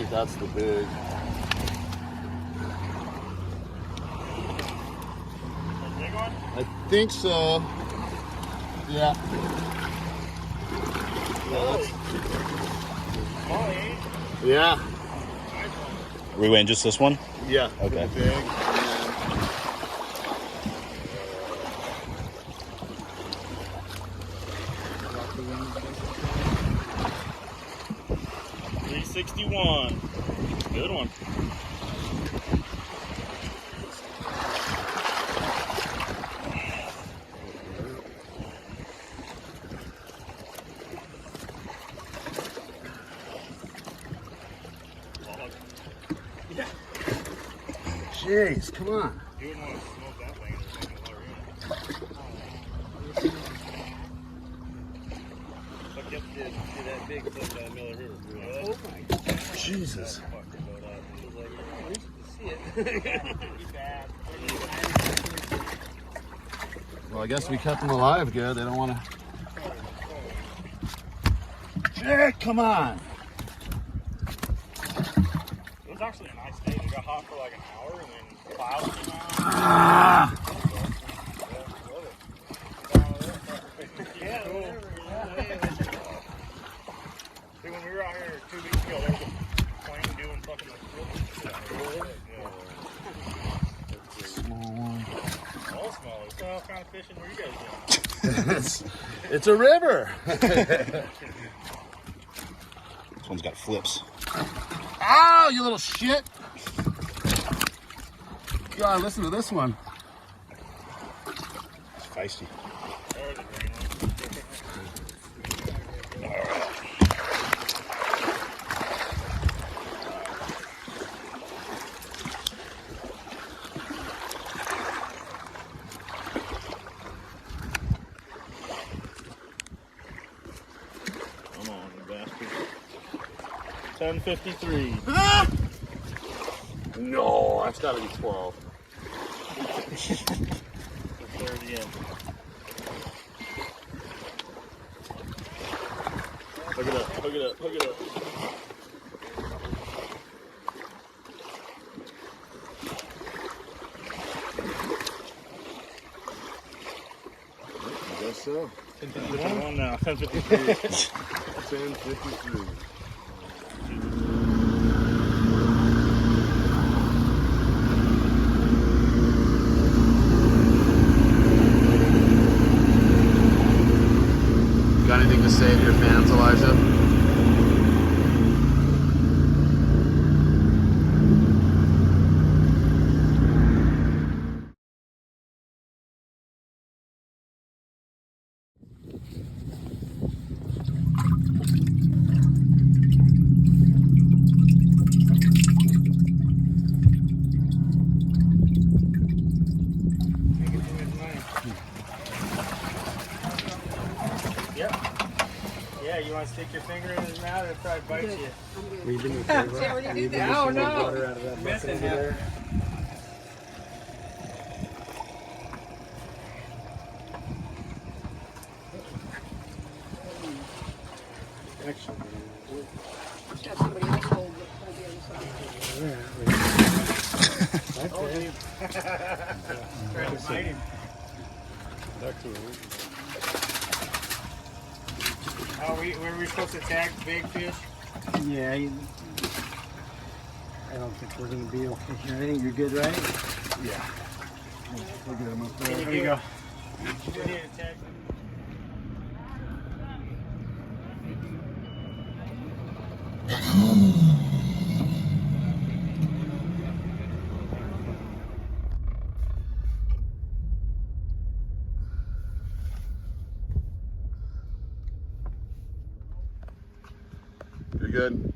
think that's the big. Big one? I think so. Yeah. Yeah. Are we weighing just this one? Yeah. Okay. Big. 361. Good one. Jeez, come on. You wouldn't want to smoke that thing. Look up to that big foot by Miller River. Oh my God. Jesus. Well, I guess we kept them alive good. They don't want to. Jack, come on. It was actually a nice day. It got hot for like an hour and then clouds came out. Ah. See, when we were out here 2 weeks ago, there was a plane doing fucking like Small one. all small. So what kind of fishing were you guys doing? It's a river. This one's got flips. Ow, you little shit. God, listen to this one. It's feisty. There's a green one. Come on, you bastard. 10:53. Ah! No, that's got to be 12. 30 in. Hook it up, hook it up, hook it up. I guess so. 10:51 now. 10:53. 10:53. Got anything to say to your fans, Elijah? Yep. Yeah, you want to stick your finger in his mouth and try to bite you. We already do that. Oh no! Missing him. Got somebody else holding it on the other side. Trying to bite him. Oh, were we supposed to tag big fish? Yeah, I don't think we're going to be okay here. I think you're good, right? Yeah. We'll get him up there. There you go. You need to tag them. You're good.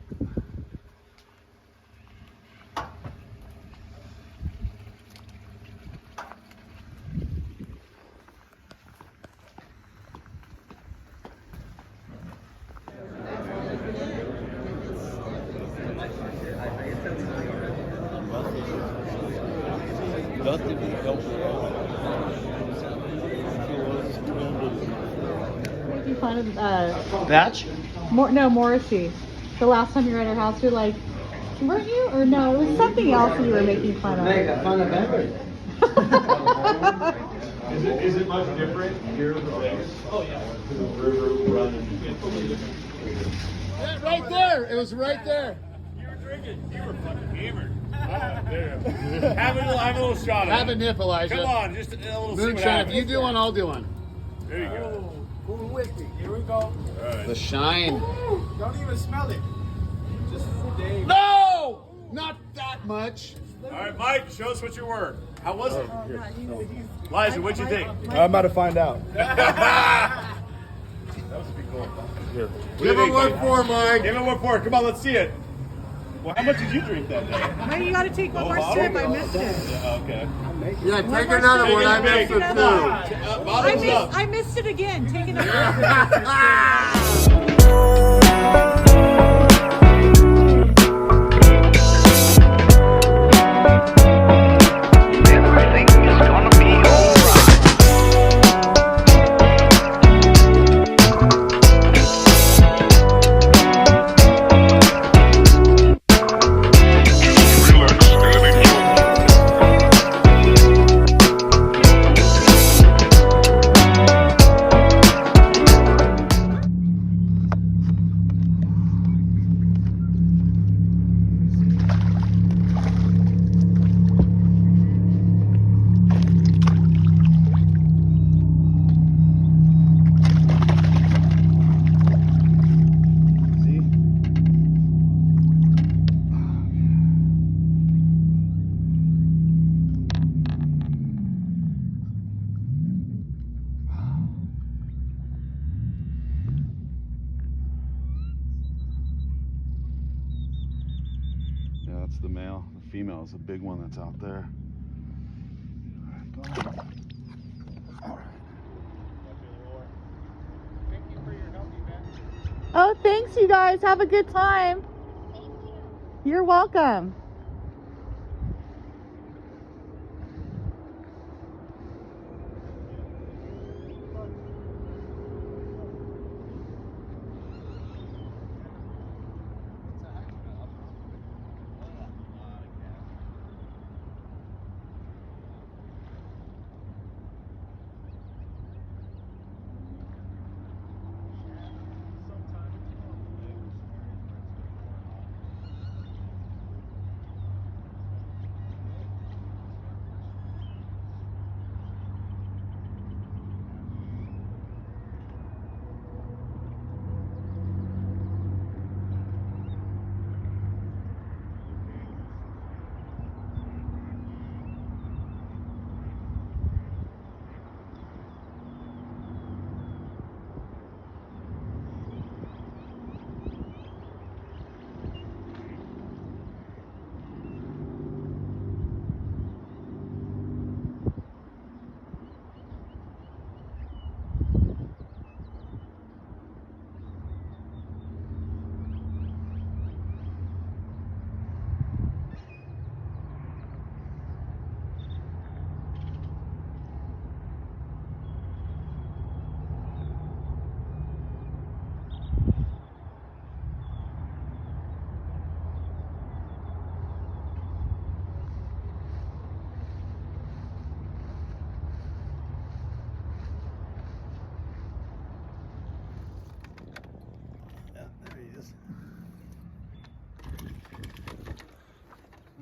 What did you find? Batch? No, Morrissey. The last time you were at our house, you're like, Weren't you? Or no, it was something else you were making fun of. Make fun of everything. Is it much different here with the bass? Oh yeah. The river running. Right there. It was right there. You were drinking. You were fucking hammered. Have a little shot of Have a nip, Elijah. Come on, just a little. Moonshine. If you do one, I'll do one. There you go. Cool whiskey. Here we go. The shine. Don't even smell it. Just Dave. No! Not that much. All right, Mike, show us what you were. How was it? Liza, what'd you think? I'm about to find out. That was pretty cool. Here. Give him one for Mike. Give him one for. Come on, let's see it. Well, how much did you drink that day? Well, you got to take one more sip. I missed it. Yeah, okay. Yeah, take another one. I missed it too. Bottoms up. I missed it again. Take another. Everything is gonna be alright. Yeah, that's the male. The female is a big one that's out there. Oh, thanks, you guys. Have a good time. You're welcome.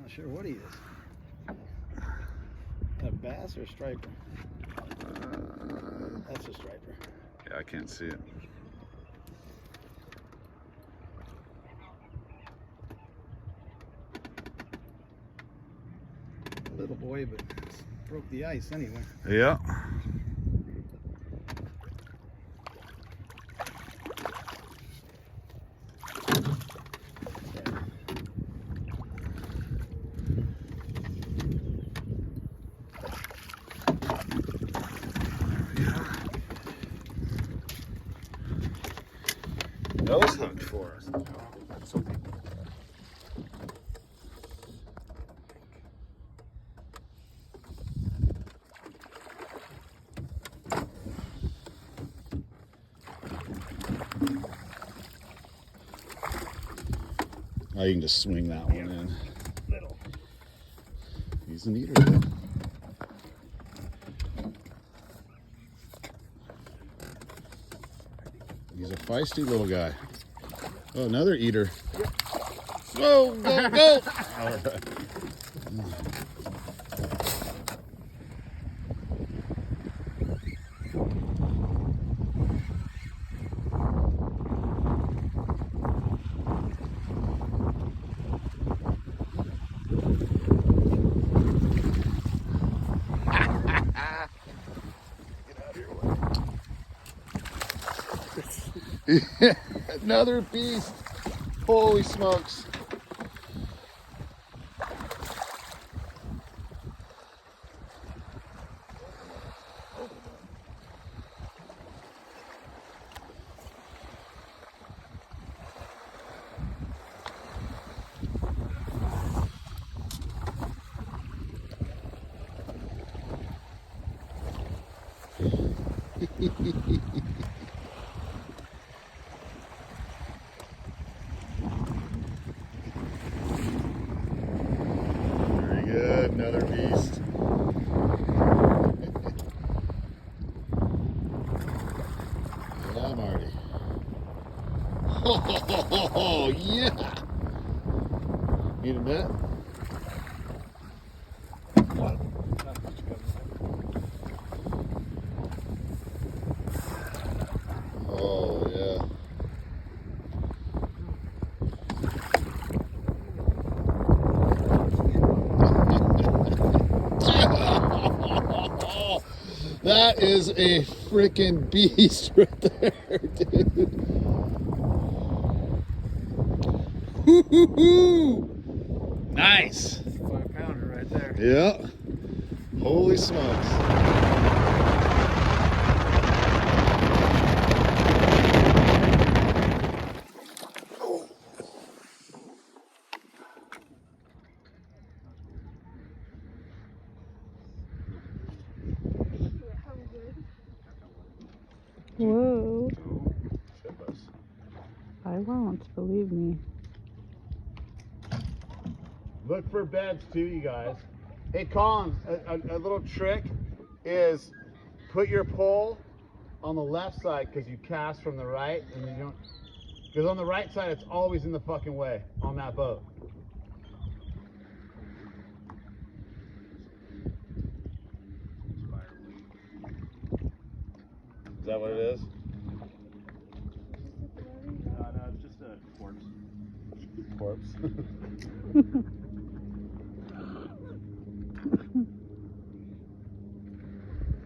Not sure what he is. A bass or a striper? That's a striper. Yeah, I can't see it. A little boy, but broke the ice anyway. Yeah. Nose hooked for us. Oh, you can just swing that one in. He's an eater, though. He's a feisty little guy. Oh, another eater. Whoa, go, go! All right. Another beast. Holy smokes. Very good, another beast. Yeah, Marty. Oh, yeah. Need a net? Oh, yeah. That is a freaking beast right there, dude. Woo-hoo-hoo. Nice. 5-pounder right there. Yeah. Holy smokes. Whoa. I won't, believe me. Look for beds too, you guys. Hey, Colin, a little trick is put your pole on the left side because you cast from the right, and you don't. Because on the right side, it's always in the fucking way on that boat. Is that what it is? No, it's just a corpse. Corpse.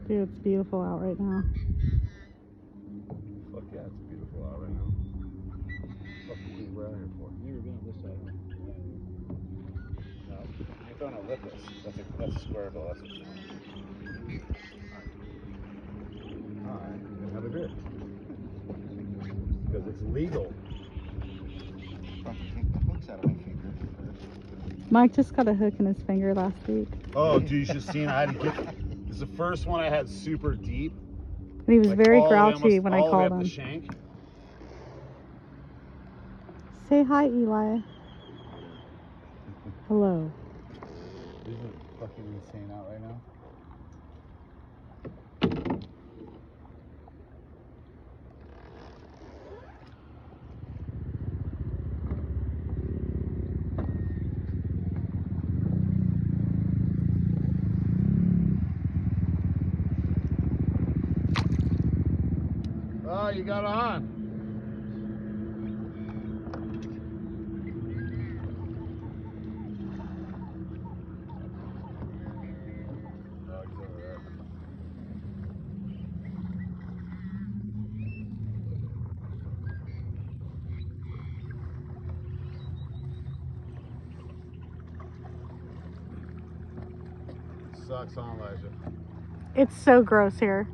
Dude, it's beautiful out right now. Fuck yeah, it's beautiful out right now. What the fuck we're out here for? You were going this side. No, you're throwing a lipless. That's a square bill. That's what you're doing. Alright, have a beer. Because it's legal. Fucking take the hooks out of my finger. Mike just got a hook in his finger last week. Oh, dude, you should have seen. I had to get. It's the first one I had super deep. And he was Like very all the way grouchy almost when I all the way called up the him. shank. Say hi, Eli. Hello. These are fucking insane out right now. Oh, you got on. Oh, he's over there. Sucks, huh, Elijah? It's so gross here.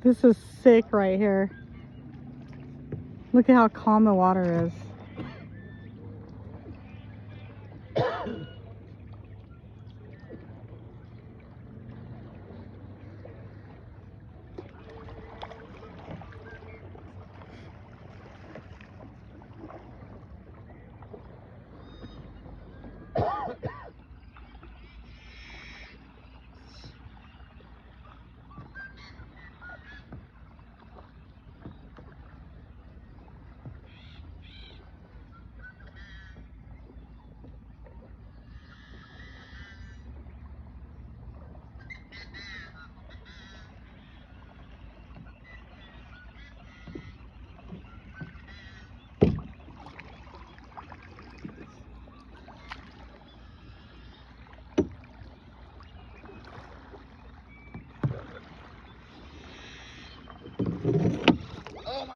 This is sick right here. Look at how calm the water is.